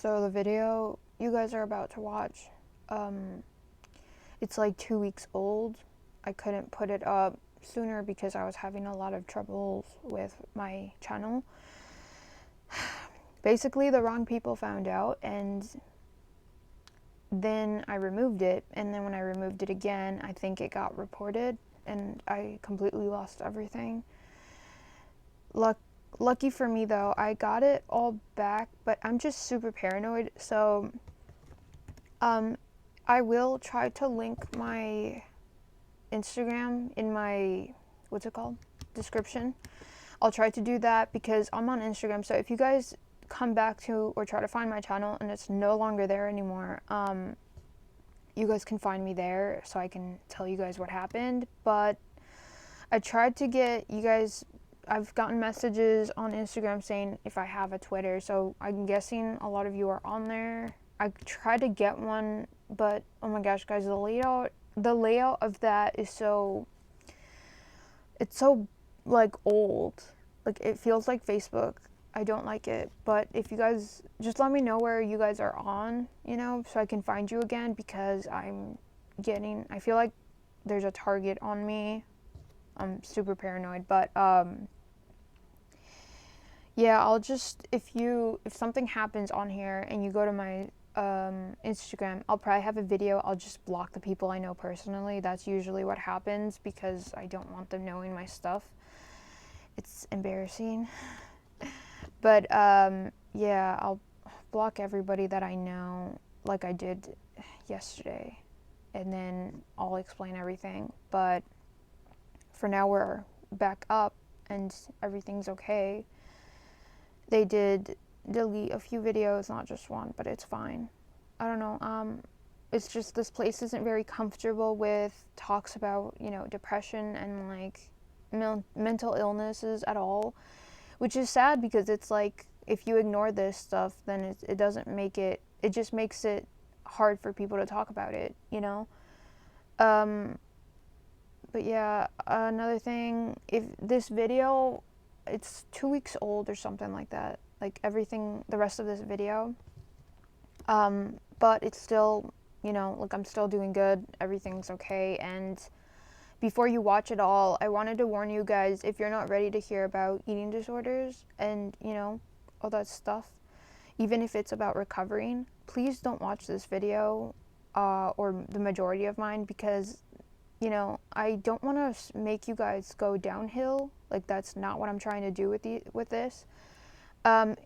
So the video you guys are about to watch, it's like 2 weeks old. I couldn't put it up sooner because I was having a lot of troubles with my channel. Basically, the wrong people found out, and then I removed it, and then when I removed it again, I think it got reported, and I completely lost everything. Lucky for me though, I got it all back, but I'm just super paranoid, so I will try to link my Instagram in my, what's it called, description. I'll try to do that because I'm on Instagram, so if you guys come back to or try to find my channel and it's no longer there anymore, you guys can find me there so I can tell you guys what happened. But I tried to get you guys, I've gotten messages on Instagram saying if I have a Twitter, so I'm guessing a lot of you are on there. I tried to get one, but oh my gosh guys, the layout of that is it's so like old, like it feels like Facebook. I don't like it. But if you guys just let me know where you guys are on, so I can find you again, because I feel like there's a target on me. I'm super paranoid, but yeah, I'll just, if something happens on here and you go to my Instagram, I'll probably have a video. I'll just block the people I know personally. That's usually what happens because I don't want them knowing my stuff. It's embarrassing. But yeah, I'll block everybody that I know like I did yesterday, and then I'll explain everything. But for now, we're back up and everything's okay. They did delete a few videos, not just one, but it's fine. I don't know. It's just this place isn't very comfortable with talks about, depression and like mental illnesses at all, which is sad because it's like if you ignore this stuff, then it doesn't make it just makes it hard for people to talk about it, But yeah, another thing, if this video, it's 2 weeks old or something like that, like everything, the rest of this video, but it's still, like I'm still doing good, everything's okay. And before you watch it all, I wanted to warn you guys, if you're not ready to hear about eating disorders and, all that stuff, even if it's about recovering, please don't watch this video, or the majority of mine, because I don't want to make you guys go downhill. Like, that's not what I'm trying to do with this. And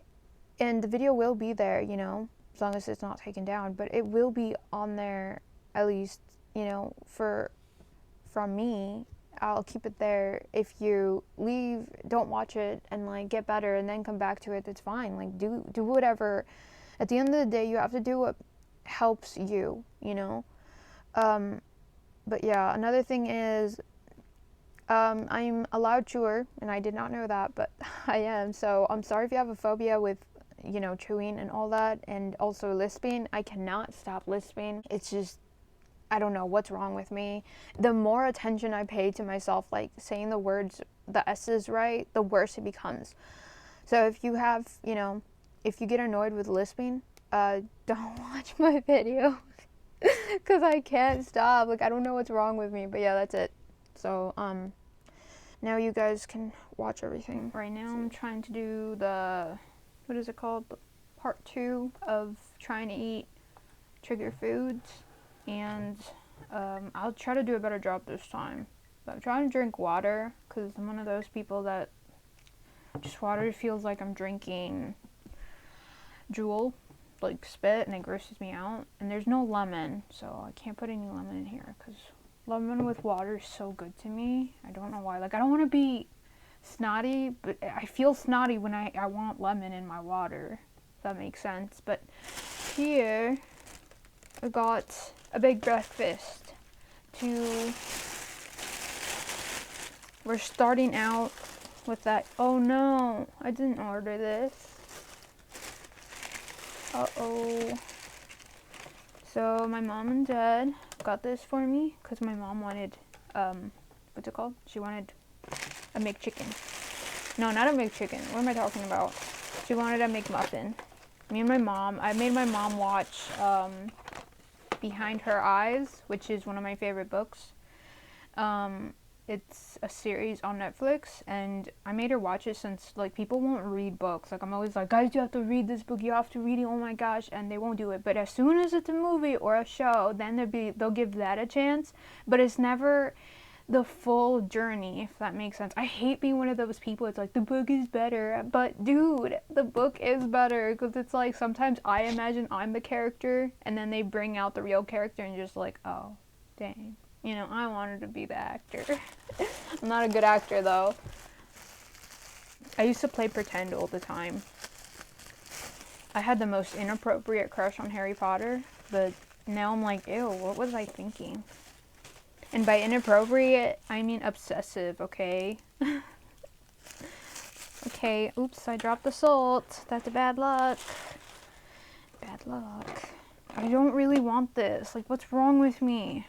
the video will be there, as long as it's not taken down, but it will be on there, at least, from me. I'll keep it there. If you leave, don't watch it and like get better and then come back to it, that's fine. Like, do whatever. At the end of the day, you have to do what helps you, But yeah, another thing is, I'm a loud chewer, and I did not know that, but I am. So I'm sorry if you have a phobia with, chewing and all that, and also lisping. I cannot stop lisping. It's just, I don't know what's wrong with me. The more attention I pay to myself, like saying the words, the S's right, the worse it becomes. So if you have, if you get annoyed with lisping, don't watch my video. Because I can't stop. Like, I don't know what's wrong with me. But yeah, that's it. So, now you guys can watch everything. Right now I'm trying to do the, what is it called? Part 2 of trying to eat trigger foods. And, I'll try to do a better job this time. But I'm trying to drink water, because I'm one of those people that just water feels like I'm drinking Jewel, like spit, and it grosses me out. And there's no lemon, so I can't put any lemon in here because lemon with water is so good to me. I don't know why. Like, I don't want to be snotty, but I feel snotty when I want lemon in my water, if that makes sense. But here I got a big breakfast. We're starting out with that. Oh no, I didn't order this. Uh-oh. So my mom and dad got this for me because my mom wanted, what's it called? She wanted a McChicken. No, not a McChicken. What am I talking about? She wanted a McMuffin. I made my mom watch Behind Her Eyes, which is one of my favorite books. It's a series on Netflix, and I made her watch it since, like, people won't read books. Like, I'm always like, guys, you have to read this book, you have to read it, oh my gosh, and they won't do it. But as soon as it's a movie or a show, then they'll give that a chance. But it's never the full journey, if that makes sense. I hate being one of those people. It's like, the book is better. But dude, the book is better, because it's like sometimes I imagine I'm the character, and then they bring out the real character and just like, oh, dang. You know, I wanted to be the actor. I'm not a good actor though. I used to play pretend all the time. I had the most inappropriate crush on Harry Potter, but now I'm like, ew, what was I thinking? And by inappropriate, I mean obsessive, okay? Okay, oops, I dropped the salt. That's a bad luck. Bad luck. I don't really want this. Like, what's wrong with me?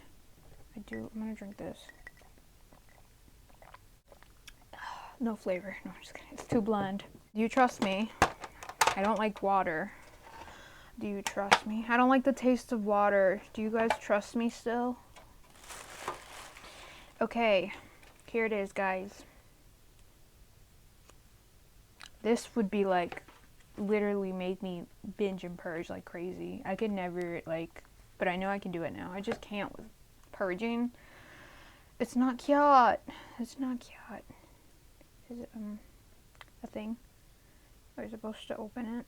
I'm gonna drink this. No flavor. No, I'm just kidding. It's too bland. Do you trust me? I don't like water. Do you trust me? I don't like the taste of water. Do you guys trust me still? Okay, here it is, guys. This would be like, literally make me binge and purge like crazy. I could never, like, but I know I can do it now. I just can't with purging. It's not cute. It's not cute. Is it a thing? Are you supposed to open it?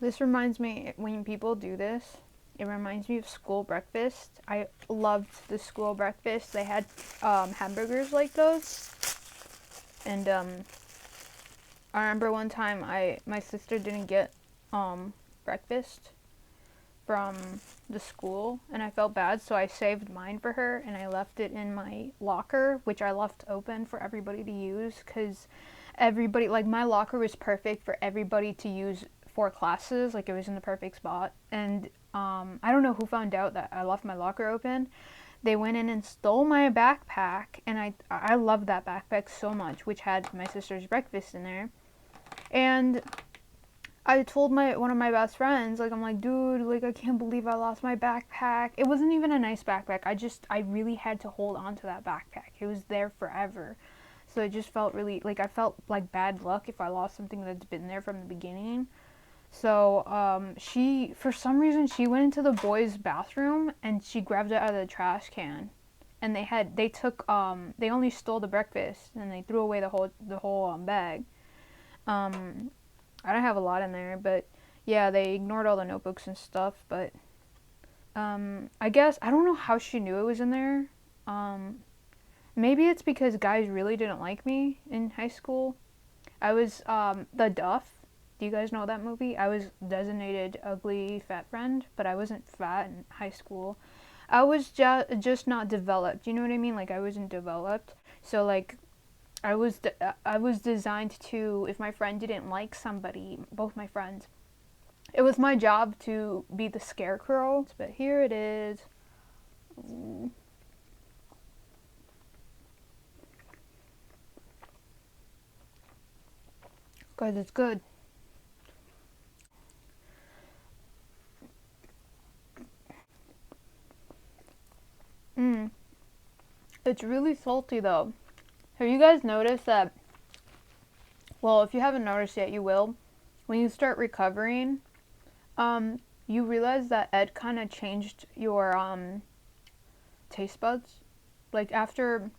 This reminds me, when people do this, it reminds me of school breakfast. I loved the school breakfast. They had hamburgers like those. And I remember one time my sister didn't get breakfast from the school, and I felt bad, so I saved mine for her, and I left it in my locker, which I left open for everybody to use, because everybody, like, my locker was perfect for everybody to use for classes. Like, it was in the perfect spot. And I don't know who found out that I left my locker open. They went in and stole my backpack, and I loved that backpack so much, which had my sister's breakfast in there. And I told one of my best friends, like, I'm like, dude, like, I can't believe I lost my backpack. It wasn't even a nice backpack. I really had to hold on to that backpack. It was there forever. So it just felt really, like, I felt like bad luck if I lost something that's been there from the beginning. So, for some reason, she went into the boys' bathroom and she grabbed it out of the trash can. And they only stole the breakfast, and they threw away the whole bag. I don't have a lot in there, but yeah, they ignored all the notebooks and stuff, but I guess, I don't know how she knew it was in there. Maybe it's because guys really didn't like me in high school. I was the Duff. Do you guys know that movie? I was designated ugly fat friend, but I wasn't fat in high school. I was just not developed. You know what I mean? Like, I wasn't developed. So, like, I was designed to, if my friend didn't like somebody, both my friends, it was my job to be the scarecrow. But here it is. Guys, it's good. It's really salty though. Have you guys noticed that? Well, if you haven't noticed yet, you will. When you start recovering, you realize that Ed kind of changed your taste buds. Like, after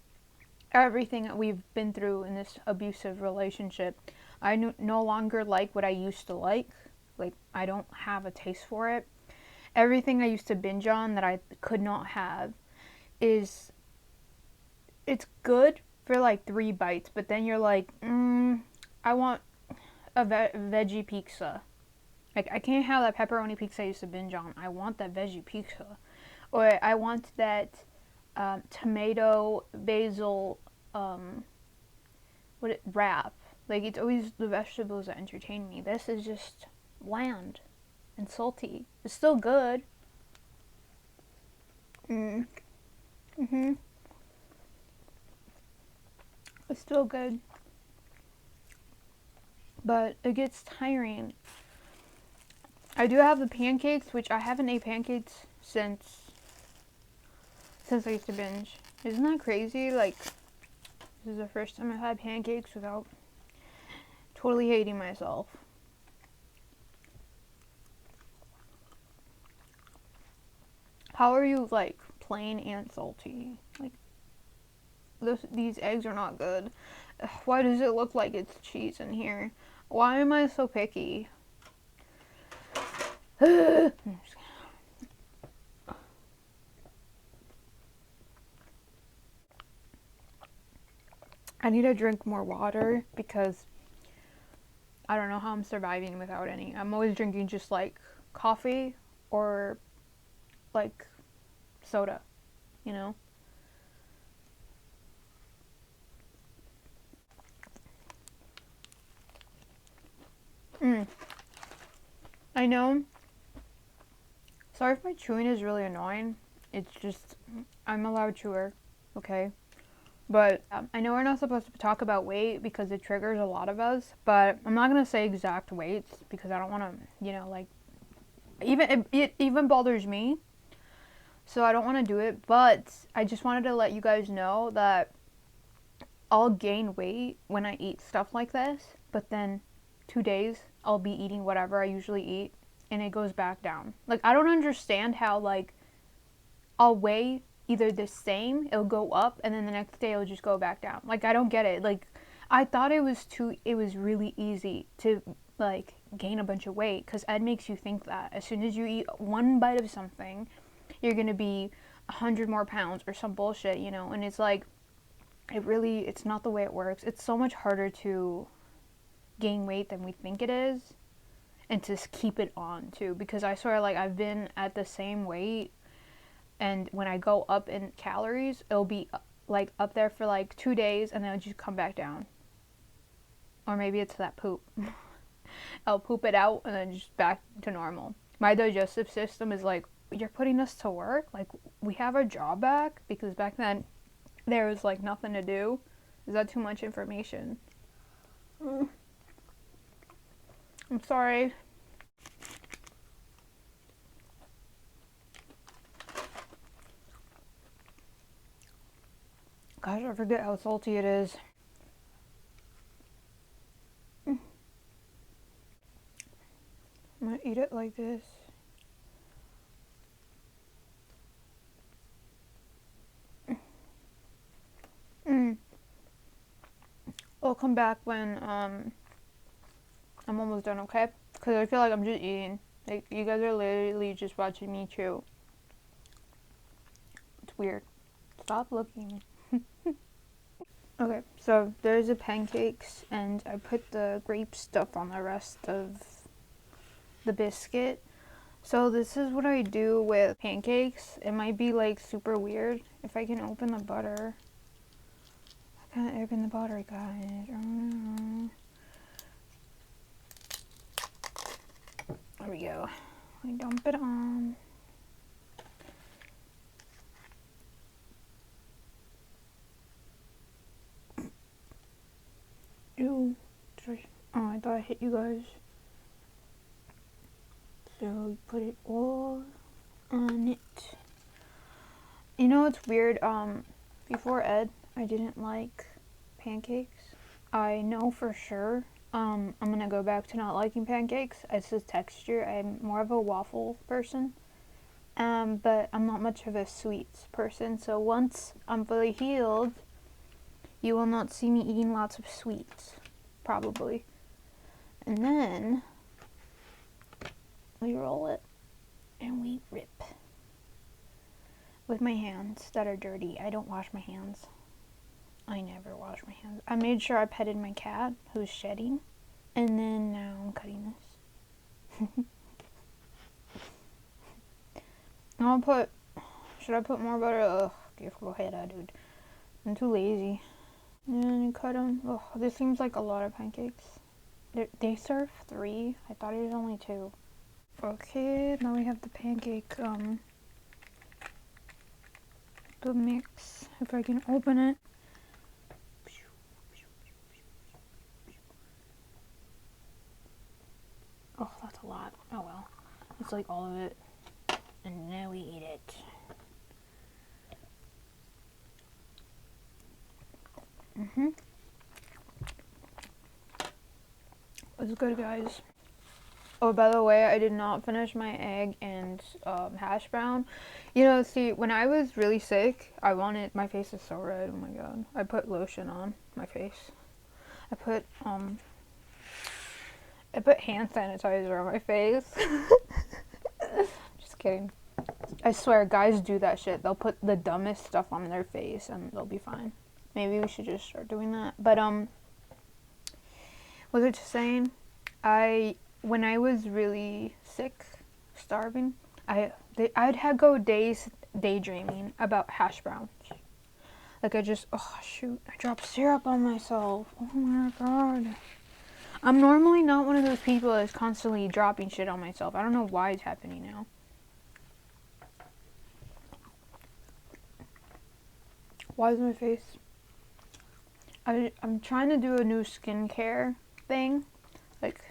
everything that we've been through in this abusive relationship, I no longer like what I used to like. Like, I don't have a taste for it. Everything I used to binge on that I could not have it's good for like 3 bites, but then you're like, I want a veggie pizza. Like, I can't have that pepperoni pizza I used to binge on. I want that veggie pizza. Or I want that tomato basil wrap. Like, it's always the vegetables that entertain me. This is just bland and salty. It's still good. It's still good. but it gets tiring. I do have the pancakes, which I haven't ate pancakes since I used to binge. Isn't that crazy? Like, this is the first time I've had pancakes without totally hating myself. How are you, like, plain and salty? Like, these eggs are not good. Why does it look like it's cheese in here? Why am I so picky? I need to drink more water because I don't know how I'm surviving without any. I'm always drinking just like coffee or like soda, you know? I know. Sorry if my chewing is really annoying. It's just, I'm a loud chewer, okay? But I know we're not supposed to talk about weight because it triggers a lot of us, but I'm not going to say exact weights because I don't want to, you know, like, it even bothers me. So I don't want to do it, but I just wanted to let you guys know that I'll gain weight when I eat stuff like this, but then 2 days I'll be eating whatever I usually eat and it goes back down. Like, I don't understand how, like, I'll weigh either the same, it'll go up, and then the next day it'll just go back down. Like, I don't get it. Like, I thought it was really easy to, like, gain a bunch of weight, because Ed makes you think that as soon as you eat one bite of something, you're gonna be 100 more pounds or some bullshit, you know? And it's like, it's not the way it works. It's so much harder to gain weight than we think it is, and to keep it on, too, because I swear, like, I've been at the same weight, and when I go up in calories, it'll be like up there for like 2 days and then it'll just come back down. Or maybe it's that poop. I'll poop it out and then just back to normal. My digestive system is like, you're putting us to work? Like, we have our job back? Because back then there was like nothing to do. Is that too much information? I'm sorry. Gosh, I forget how salty it is. I'm gonna eat it like this. I'll come back when I'm almost done, okay? Because I feel like I'm just eating. Like, you guys are literally just watching me chew. It's weird. Stop looking. Okay, so there's the pancakes, and I put the grape stuff on the rest of the biscuit. So this is what I do with pancakes. It might be like super weird. If I can open the butter. I can't open the butter, guys. There we go. I dump it on. Ew. Oh, I thought I hit you guys. So you put it all on it. You know what's weird? Before Ed, I didn't like pancakes. I know for sure. I'm gonna go back to not liking pancakes. It's the texture. I'm more of a waffle person. But I'm not much of a sweets person. So once I'm fully healed, you will not see me eating lots of sweets, probably. And then we roll it and we rip with my hands that are dirty. I don't wash my hands. I never wash my hands. I made sure I petted my cat who's shedding, and then now I'm cutting this. Should I put more butter? Ugh, go ahead, dude. I'm too lazy. And you cut them. Oh, this seems like a lot of pancakes. They serve 3. I thought it was only 2. Okay, now we have the pancake, the mix. If I can open it. Oh, that's a lot. Oh well. It's like all of it. And now we eat it. It's good, guys. Oh, by the way, I did not finish my egg and hash brown. You know, see, when I was really sick, my face is so red. Oh my god. I put lotion on my face. I put hand sanitizer on my face. Just kidding. I swear, guys do that shit. They'll put the dumbest stuff on their face and they'll be fine. Maybe we should just start doing that. But what was I just saying? When I was really sick, starving, I'd go days daydreaming about hash browns. Like oh shoot, I dropped syrup on myself. Oh my god. I'm normally not one of those people that's constantly dropping shit on myself. I don't know why it's happening now. Why is my face? I'm trying to do a new skincare thing, like,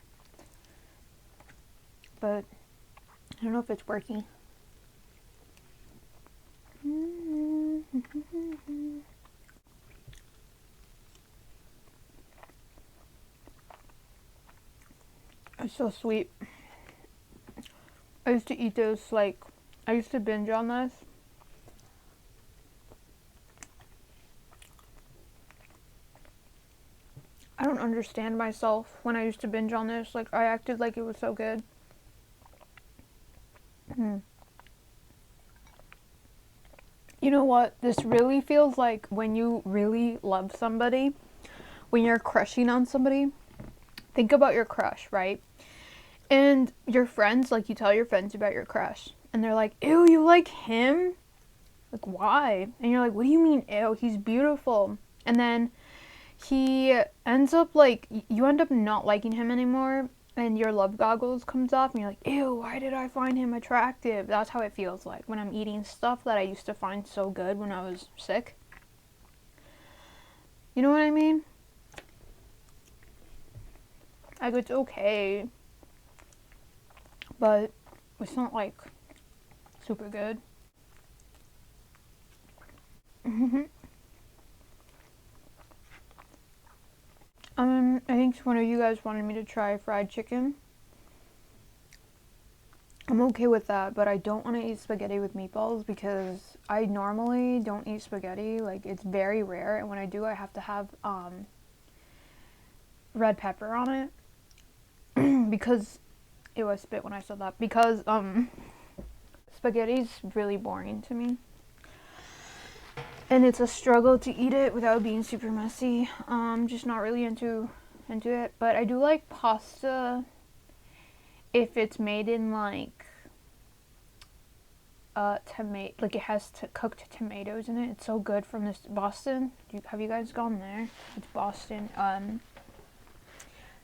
but I don't know if it's working. It's so sweet. I used to eat this, like, I used to binge on this. I don't understand myself when I used to binge on this. Like, I acted like it was so good. You know what? This really feels like when you really love somebody, when you're crushing on somebody. Think about your crush, right? And your friends, like, you tell your friends about your crush. And they're like, ew, you like him? Like, why? And you're like, what do you mean, ew? He's beautiful. And then he ends up, like, you end up not liking him anymore. And your love goggles comes off and you're like, ew, why did I find him attractive? That's how it feels like when I'm eating stuff that I used to find so good when I was sick. You know what I mean? Like, it's okay, but it's not, like, super good. I think one of you guys wanted me to try fried chicken. I'm okay with that, but I don't want to eat spaghetti with meatballs because I normally don't eat spaghetti. Like, it's very rare, and when I do, I have to have red pepper on it. Because it was spit when I said that. Because spaghetti's really boring to me. And it's a struggle to eat it without being super messy. Just not really into it. But I do like pasta if it's made in, like, like, it has cooked tomatoes in it. It's so good from this Boston. Have you guys gone there? It's Boston.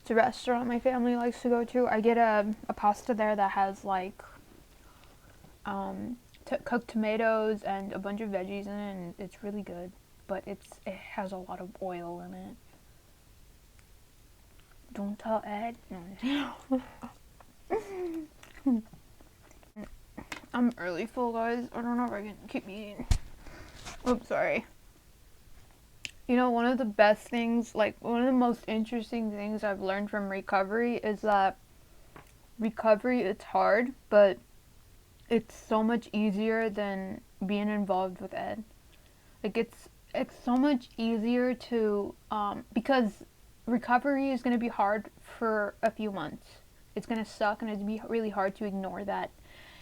It's a restaurant my family likes to go to. I get a pasta there that has, like, cooked tomatoes and a bunch of veggies in it, and it's really good. But it has a lot of oil in it. Don't tell Ed. No. I'm early full, guys. I don't know if I can keep eating. Oops, sorry. You know, one of the best things, like, one of the most interesting things I've learned from recovery is that recovery, it's hard, but it's so much easier than being involved with Ed. Like, it's so much easier to, because recovery is going to be hard for a few months. It's going to suck, and it'd be really hard to ignore that,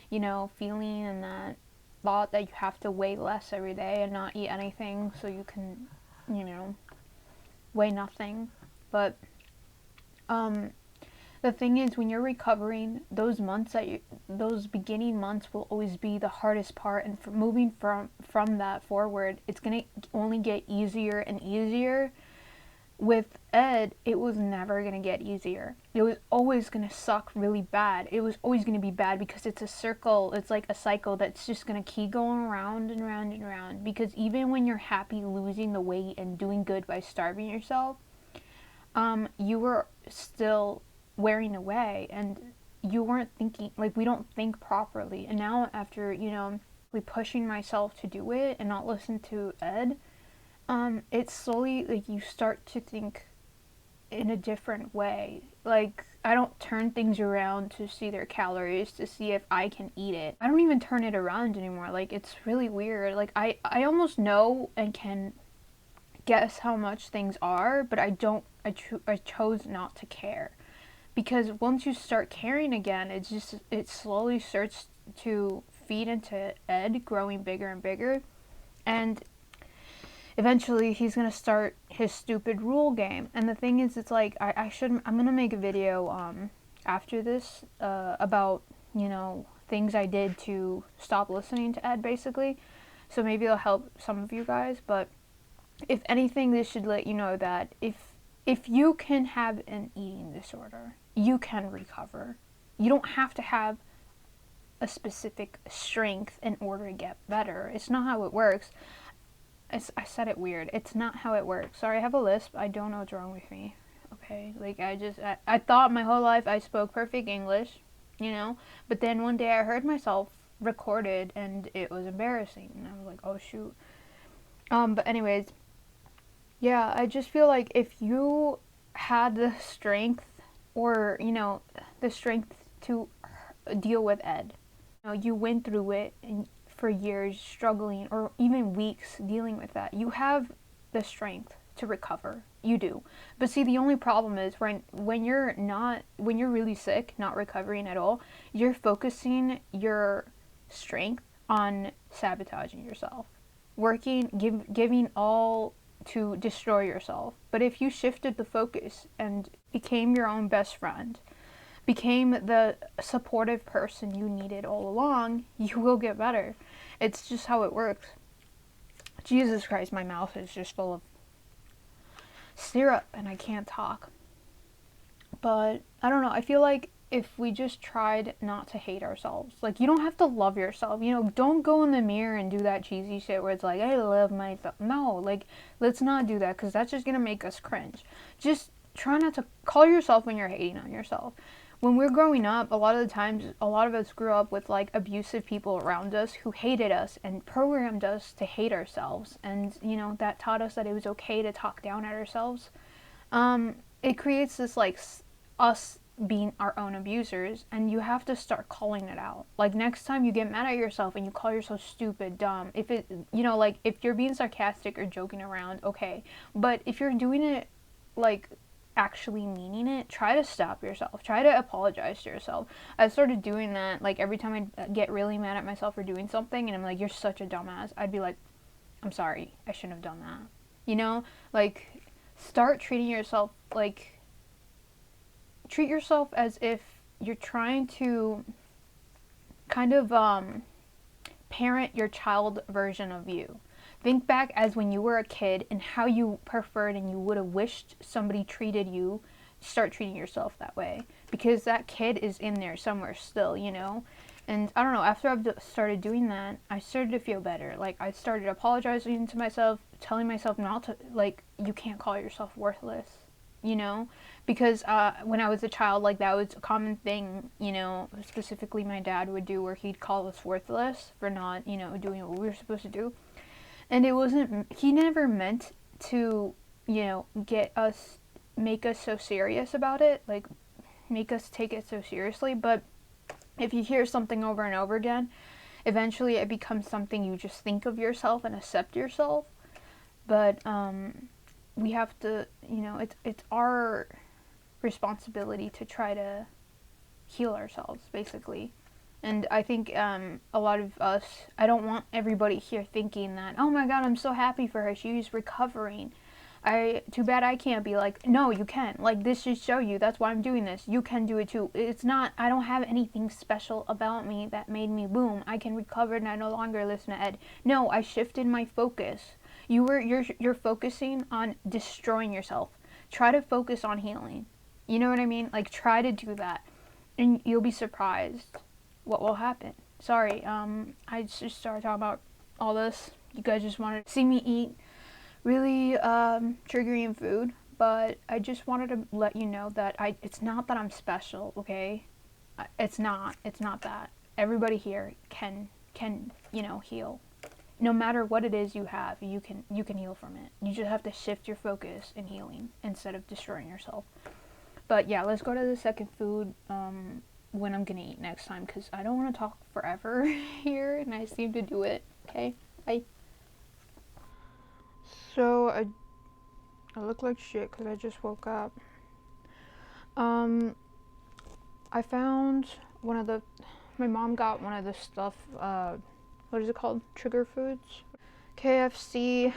you know, feeling and that thought that you have to weigh less every day and not eat anything so you can, you know, weigh nothing. But the thing is, when you're recovering, those beginning months will always be the hardest part, and moving from that forward, it's gonna only get easier and easier. With Ed, it was never gonna get easier. It was always gonna suck really bad. It was always gonna be bad because it's a circle. It's like a cycle that's just gonna keep going around and around and around. Because even when you're happy losing the weight and doing good by starving yourself, you were still wearing away, and you weren't thinking, like, we don't think properly. And now after, pushing myself to do it and not listen to Ed, it's slowly, like, you start to think in a different way. Like, I don't turn things around to see their calories, to see if I can eat it. I don't even turn it around anymore. Like, it's really weird. Like, I almost know and can guess how much things are, but I chose not to care. Because once you start caring again, it slowly starts to feed into Ed growing bigger and bigger. And eventually he's gonna start his stupid rule game. And the thing is, it's like, I'm gonna make a video after this about, things I did to stop listening to Ed, basically. So maybe it'll help some of you guys. But if anything, this should let you know that if you can have an eating disorder, you can recover. You don't have to have a specific strength in order to get better. It's not how it works. I said it weird. It's not how it works. Sorry, I have a lisp. I don't know what's wrong with me. Okay, like, I thought my whole life I spoke perfect English, but then one day I heard myself recorded and it was embarrassing, and I was like, oh shoot. But anyways, yeah, I just feel like if you had the strength, or, the strength to deal with Ed, you went through it and for years struggling, or even weeks dealing with that, you have the strength to recover. You do. But see, the only problem is when you're really sick, not recovering at all, you're focusing your strength on sabotaging yourself, giving all to destroy yourself. But if you shifted the focus and became your own best friend, became the supportive person you needed all along, you will get better. It's just how it works. Jesus Christ, my mouth is just full of syrup and I can't talk. But I don't know, I feel like if we just tried not to hate ourselves, like, you don't have to love yourself, don't go in the mirror and do that cheesy shit where it's like, I love myself. No, like, let's not do that, because that's just gonna make us cringe. Just try not to call yourself when you're hating on yourself. When we're growing up, a lot of the times, a lot of us grew up with, like, abusive people around us who hated us and programmed us to hate ourselves, and that taught us that it was okay to talk down at ourselves. It creates this, like, us being our own abusers, and you have to start calling it out. Like, next time you get mad at yourself and you call yourself stupid, dumb, if it, like, if you're being sarcastic or joking around, okay, but if you're doing it, like, actually meaning it, try to stop yourself, try to apologize to yourself. I started doing that. Like, every time I get really mad at myself for doing something and I'm like, you're such a dumbass, I'd be like, I'm sorry, I shouldn't have done that. Like, start treating yourself, like, treat yourself as if you're trying to kind of parent your child version of you. Think back as when you were a kid and how you preferred and you would have wished somebody treated you. Start treating yourself that way, because that kid is in there somewhere still, And I don't know, after I've started doing that, I started to feel better. Like, I started apologizing to myself, telling myself not to, like, you can't call yourself worthless, because when I was a child, like, that was a common thing, specifically my dad would do, where he'd call us worthless for not, doing what we were supposed to do. And he never meant to, make us so serious about it, like, make us take it so seriously. But if you hear something over and over again, eventually it becomes something you just think of yourself and accept yourself. But we have to, it's our responsibility to try to heal ourselves, basically. And I think a lot of us, I don't want everybody here thinking that, oh my god, I'm so happy for her, she's recovering. Too bad I can't be like, no, you can. Like, this should show you, that's why I'm doing this. You can do it too. It's not, I don't have anything special about me that made me boom, I can recover and I no longer listen to Ed. No, I shifted my focus. You're focusing on destroying yourself. Try to focus on healing. You know what I mean? Like, try to do that. And you'll be surprised what will happen. Sorry, I just started talking about all this. You guys just wanted to see me eat really triggering food, but I just wanted to let you know that it's not that I'm special, okay? It's not. It's not that. Everybody here can heal. No matter what it is you have, you can heal from it. You just have to shift your focus in healing instead of destroying yourself. But yeah, let's go to the second food when I'm gonna eat next time, because I don't want to talk forever here, and I seem to do it. Okay, bye. So I look like shit because I just woke up. I found my mom got one of the stuff, what is it called? Trigger foods? KFC.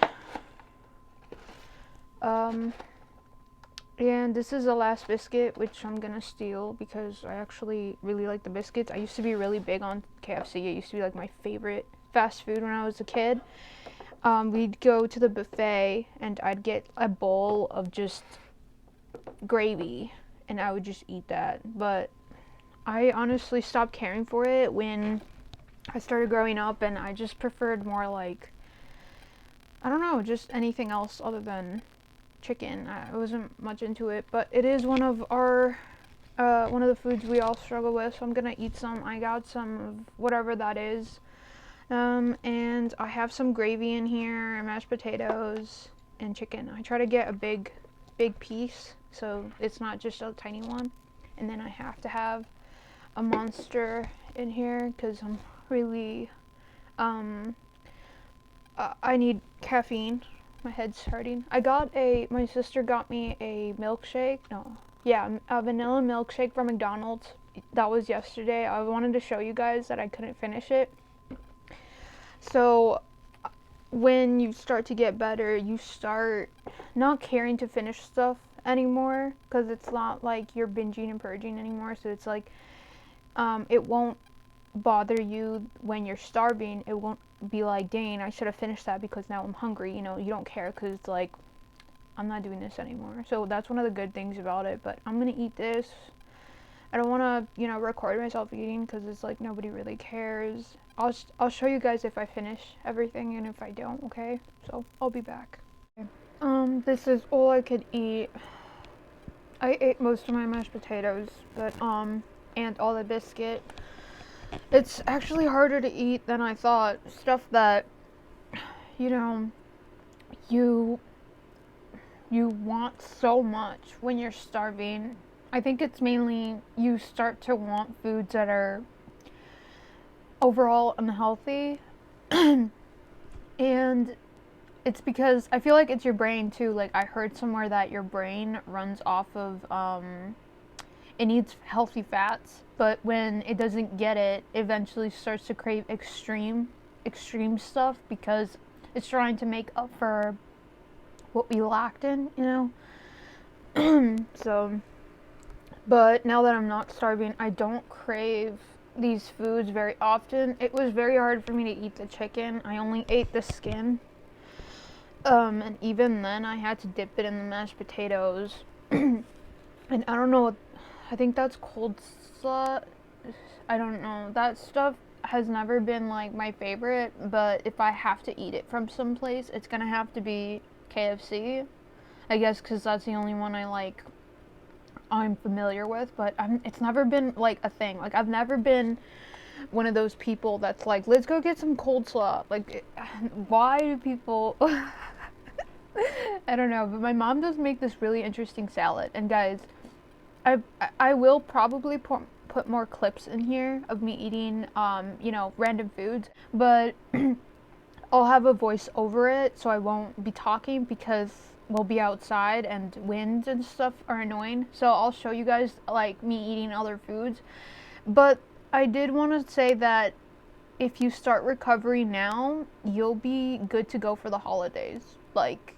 And this is the last biscuit, which I'm gonna steal because I actually really like the biscuits. I used to be really big on KFC. It used to be like my favorite fast food when I was a kid. We'd go to the buffet and I'd get a bowl of just gravy and I would just eat that. But I honestly stopped caring for it when I started growing up, and I just preferred more like, I don't know, just anything else other than chicken. I wasn't much into it, but it is one of the foods we all struggle with, so I'm gonna eat some. I got some of whatever that is. And I have some gravy in here, and mashed potatoes, and chicken. I try to get a big piece, so it's not just a tiny one. And then I have to have a Monster in here, because I'm really, I need caffeine. My head's hurting. My sister got me a milkshake. A vanilla milkshake from McDonald's. That was yesterday. I wanted to show you guys that I couldn't finish it. So when you start to get better, you start not caring to finish stuff anymore, because it's not like you're binging and purging anymore. So it's like, it won't bother you when you're starving. It won't be like, dang, I should have finished that because now I'm hungry. You don't care, because it's like, I'm not doing this anymore. So that's one of the good things about it. But I'm gonna eat this. I don't want to record myself eating, because it's like nobody really cares. I'll show you guys if I finish everything, and if I don't, okay? So I'll be back. Okay. This is all I could eat. I ate most of my mashed potatoes, but and all the biscuit. It's actually harder to eat than I thought. Stuff that you want so much when you're starving. I think it's mainly you start to want foods that are overall unhealthy. And it's because I feel like it's your brain too. Like, I heard somewhere that your brain runs off of it needs healthy fats, but when it doesn't get it eventually starts to crave extreme stuff, because it's trying to make up for what we lacked in. So, but now that I'm not starving, I don't crave these foods very often. It was very hard for me to eat the chicken. I only ate the skin. And even then I had to dip it in the mashed potatoes. And I don't know, I think that's cold slaw. I don't know. That stuff has never been like my favorite, but if I have to eat it from someplace, it's gonna have to be KFC. I guess because that's the only one I'm familiar with, but it's never been like a thing. Like, I've never been one of those people that's like, let's go get some cold slaw. Like, why do people I don't know, but my mom does make this really interesting salad. And guys, I will probably put more clips in here of me eating random foods, but I'll have a voice over it, so I won't be talking, because we'll be outside and winds and stuff are annoying. So I'll show you guys like me eating other foods. But I did want to say that if you start recovery now, you'll be good to go for the holidays. Like,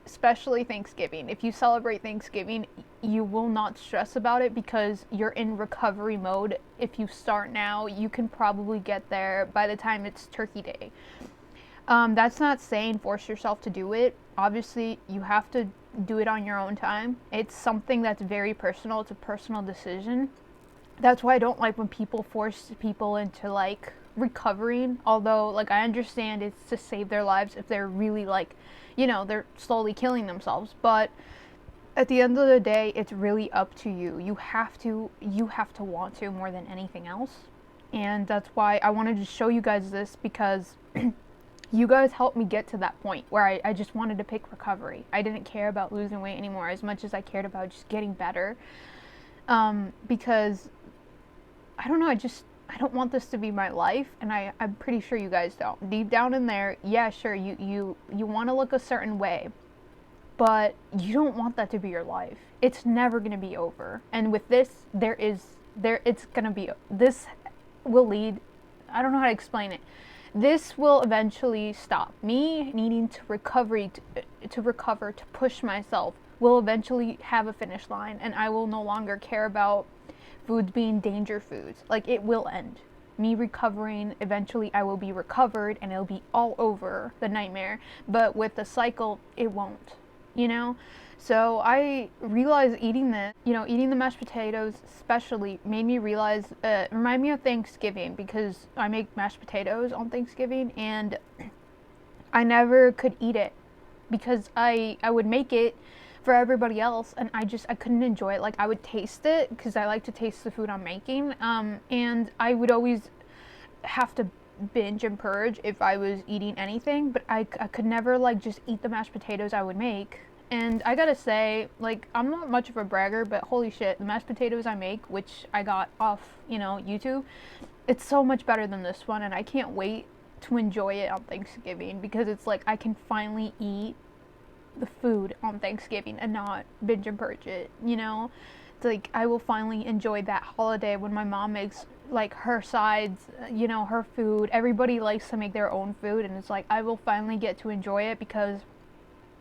especially Thanksgiving. If you celebrate Thanksgiving, you will not stress about it because you're in recovery mode. If you start now, you can probably get there by the time it's Turkey Day. That's not saying force yourself to do it. Obviously, you have to do it on your own time. It's something that's very personal. It's a personal decision. That's why I don't like when people force people into like recovering. Although, like, I understand it's to save their lives if they're really like, they're slowly killing themselves. But at the end of the day, it's really up to you. You have to want to more than anything else. And that's why I wanted to show you guys this, because you guys helped me get to that point where I just wanted to pick recovery. I didn't care about losing weight anymore as much as I cared about just getting better. Because I don't know, I don't want this to be my life, and I'm pretty sure you guys don't. Deep down in there, yeah, sure, you want to look a certain way, but you don't want that to be your life. It's never going to be over. And with this, it's going to be, this will lead, I don't know how to explain it. This will eventually stop. Me needing to recover, to push myself, will eventually have a finish line, and I will no longer care about foods being danger foods. Like, it will end. Me recovering, eventually I will be recovered, and it'll be all over, the nightmare. But with the cycle, it won't. You know? So I realized eating this, eating the mashed potatoes especially, made me realize, remind me of Thanksgiving, because I make mashed potatoes on Thanksgiving, and I never could eat it because I would make it for everybody else, and I couldn't enjoy it. Like, I would taste it because I like to taste the food I'm making, and I would always have to binge and purge if I was eating anything, but I could never, like, just eat the mashed potatoes I would make. And I gotta say, like, I'm not much of a bragger, but holy shit, the mashed potatoes I make, which I got off, YouTube, it's so much better than this one, and I can't wait to enjoy it on Thanksgiving, because it's like I can finally eat the food on Thanksgiving and not binge and purge it, It's like I will finally enjoy that holiday when my mom makes, like, her sides, her food. Everybody likes to make their own food, and it's like I will finally get to enjoy it, because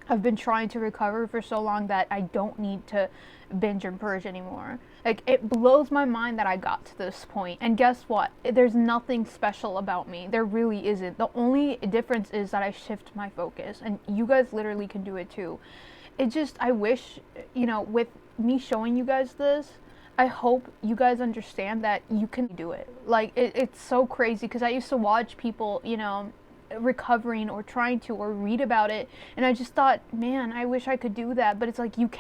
I've been trying to recover for so long that I don't need to binge and purge anymore. Like, it blows my mind that I got to this point. And guess what? There's nothing special about me. There really isn't. The only difference is that I shift my focus, and you guys literally can do it too. I wish, with me showing you guys this, I hope you guys understand that you can do it. Like, it's so crazy, because I used to watch people, recovering or trying to, or read about it, and I just thought, man, I wish I could do that. But it's like, you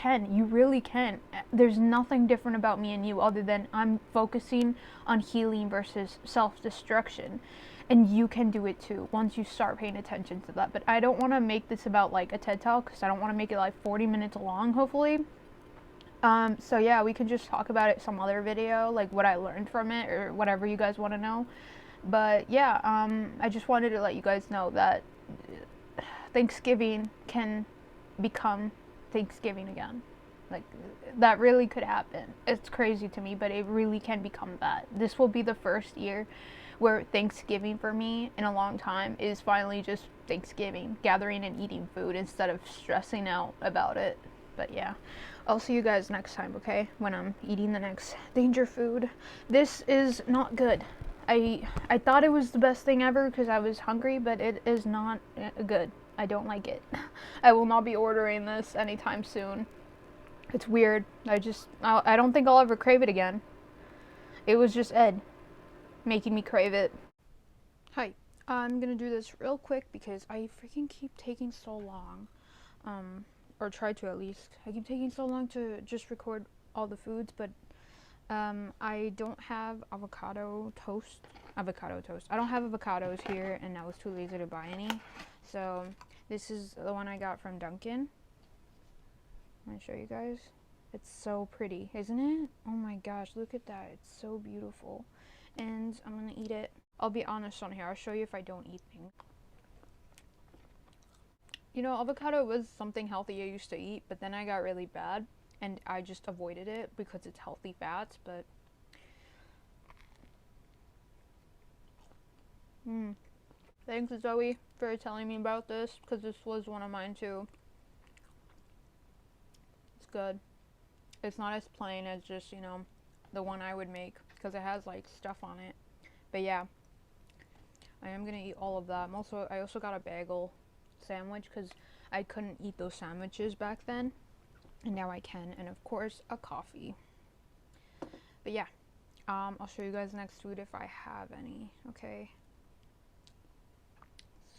really can. There's nothing different about me and you other than I'm focusing on healing versus self-destruction, and you can do it too once you start paying attention to that. But I don't want to make this about like a TED Talk, because I don't want to make it like 40 minutes long, hopefully. So yeah, we can just talk about it some other video, like what I learned from it or whatever you guys want to know. But yeah, I just wanted to let you guys know that Thanksgiving can become Thanksgiving again. Like, that really could happen. It's crazy to me, but it really can become that. This will be the first year where Thanksgiving for me in a long time is finally just Thanksgiving, gathering and eating food instead of stressing out about it. But yeah, I'll see you guys next time, okay? When I'm eating the next danger food. This is not good. I thought it was the best thing ever because I was hungry, but it is not good. I don't like it. I will not be ordering this anytime soon. It's weird. I don't think I'll ever crave it again. It was just Ed making me crave it. Hi. I'm gonna do this real quick because I freaking keep taking so long. Or try to, at least. I keep taking so long to just record all the foods, but I don't have avocado toast. I don't have avocados here, and I was too lazy to buy any. So this is the one I got from Dunkin'. I'm gonna show you guys. It's so pretty, isn't it? Oh my gosh, look at that. It's so beautiful. And I'm gonna eat it. I'll be honest on here. I'll show you if I don't eat things. Avocado was something healthy I used to eat, but then I got really bad. And I just avoided it because it's healthy fats, but thanks Zoe for telling me about this, because this was one of mine too. It's good. It's not as plain as just, the one I would make, because it has like stuff on it. But yeah, I am gonna eat all of that. I also got a bagel sandwich because I couldn't eat those sandwiches back then. And now I can, and of course a coffee. But yeah, I'll show you guys next food if I have any. Okay,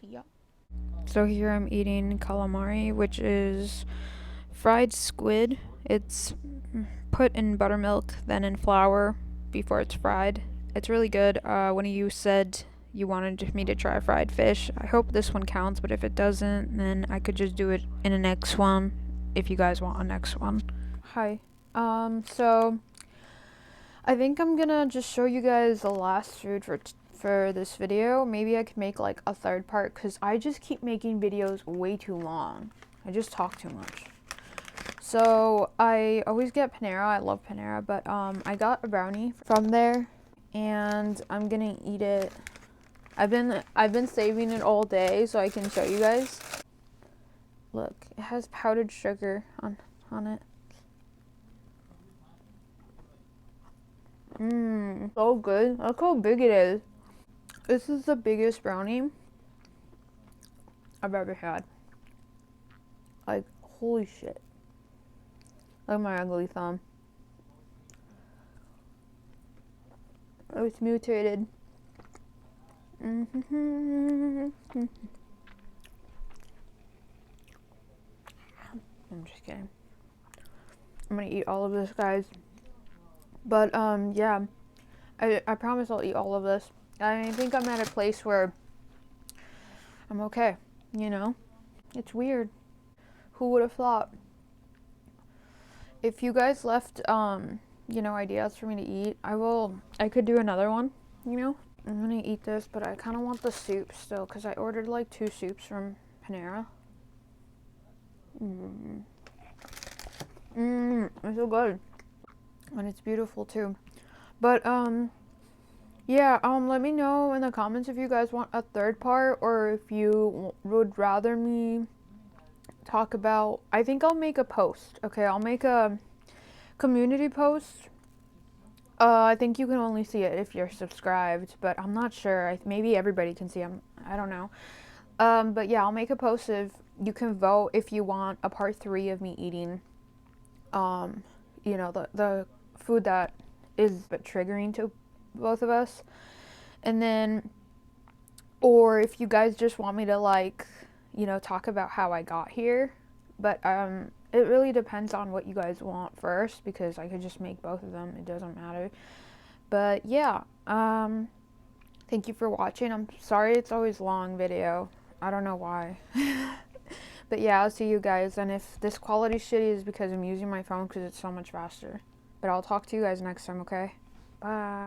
see ya. So here I'm eating calamari, which is fried squid. It's put in buttermilk, then in flour before it's fried. It's really good. One of you said you wanted me to try fried fish. I hope this one counts, but if it doesn't, then I could just do it in a next one if you guys want a next one. Hi. So I think I'm gonna just show you guys the last food for this video. Maybe I could make like a third part because I just keep making videos way too long. I just talk too much. So I always get Panera. I love Panera, but I got a brownie from there and I'm gonna eat it. I've been saving it all day so I can show you guys. Look, it has powdered sugar on it. So good. Look how big it is. This is the biggest brownie I've ever had. Like, holy shit. Look at my ugly thumb. Oh, it's mutated. I'm just kidding. I'm gonna eat all of this, guys. But, yeah. I promise I'll eat all of this. I think I'm at a place where I'm okay, you know? It's weird. Who would have thought? If you guys left, you know, ideas for me to eat, I could do another one, you know? I'm gonna eat this, but I kind of want the soup still, because I ordered like 2 soups from Panera. It's so good. And it's beautiful too. But, yeah, let me know in the comments if you guys want a third part, or if you would rather me talk about, I think I'll make a post. Okay, I'll make a community post. I think you can only see it if you're subscribed, but I'm not sure. Maybe everybody can see them. I don't know. But yeah, I'll make a post if you can vote if you want a part 3 of me eating, you know, the food that is a bit triggering to both of us. And then, or if you guys just want me to, like, you know, talk about how I got here. But it really depends on what you guys want first, because I could just make both of them. It doesn't matter. But yeah, thank you for watching. I'm sorry it's always long video. I don't know why. But yeah, I'll see you guys. And if this quality's shitty, is because I'm using my phone because it's so much faster. But I'll talk to you guys next time, okay? Bye.